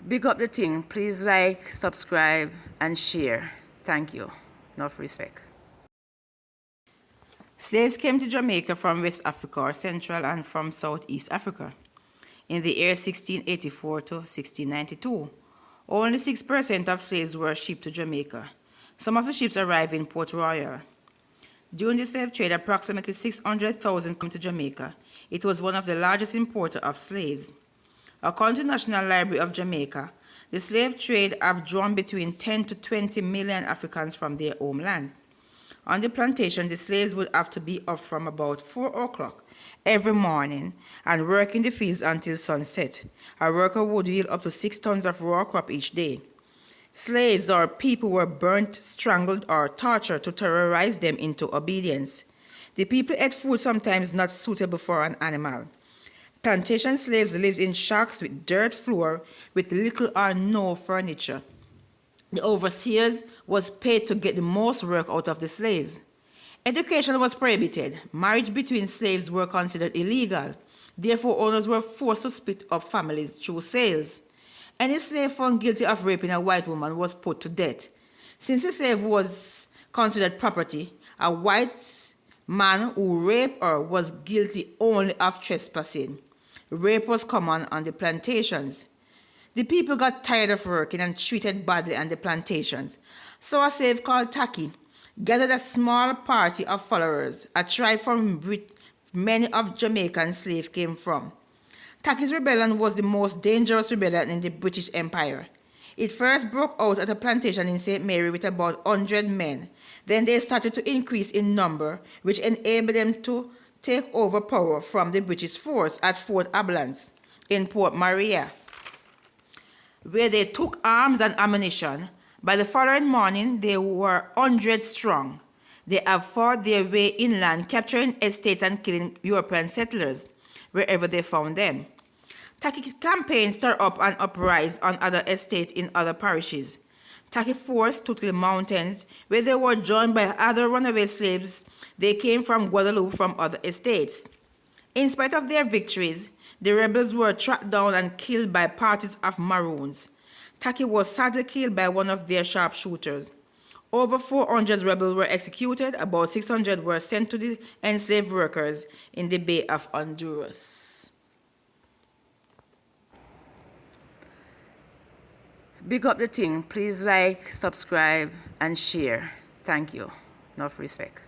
Big up the thing. Please like, subscribe, and share. Thank you. Enough respect. Slaves came to Jamaica from West Africa or Central and from Southeast Africa in the year 1684 to 1692. Only 6% of slaves were shipped to Jamaica. Some of the ships arrived in Port Royal. During the slave trade, approximately 600,000 came to Jamaica. It was one of the largest importers of slaves. According to the National Library of Jamaica, the slave trade have drawn between 10 to 20 million Africans from their homelands. On the plantation, the slaves would have to be up from about 4 o'clock every morning and work in the fields until sunset. A worker would yield up to 6 tons of raw crop each day. Slaves or people were burnt, strangled, or tortured to terrorize them into obedience. The people ate food sometimes not suitable for an animal. Plantation slaves lived in shacks with dirt floor with little or no furniture. The overseers was paid to get the most work out of the slaves. Education was prohibited. Marriage between slaves were considered illegal. Therefore, owners were forced to split up families through sales. Any slave found guilty of raping a white woman was put to death. Since the slave was considered property, a white man who raped her was guilty only of trespassing. Rape was common on the plantations. The people got tired of working and treated badly on the plantations. So a slave called Tacky gathered a small party of followers, a tribe from which many of Jamaican slaves came from. Tacky's rebellion was the most dangerous rebellion in the British Empire. It first broke out at a plantation in St. Mary with about 100 men. Then they started to increase in number, which enabled them to take over power from the British force at Fort Ablance in Port Maria, where they took arms and ammunition. By the following morning, they were 100 strong. They have fought their way inland, capturing estates and killing European settlers wherever they found them. Tacky's campaign stirred up an uprising on other estates in other parishes. Tacky force took to the mountains, where they were joined by other runaway slaves. They came from Guadeloupe from other estates. In spite of their victories, the rebels were tracked down and killed by parties of Maroons. Tacky was sadly killed by one of their sharpshooters. Over 400 rebels were executed. About 600 were sent to the enslaved workers in the Bay of Honduras. Big up the thing. Please like, subscribe, and share. Thank you. Enough respect.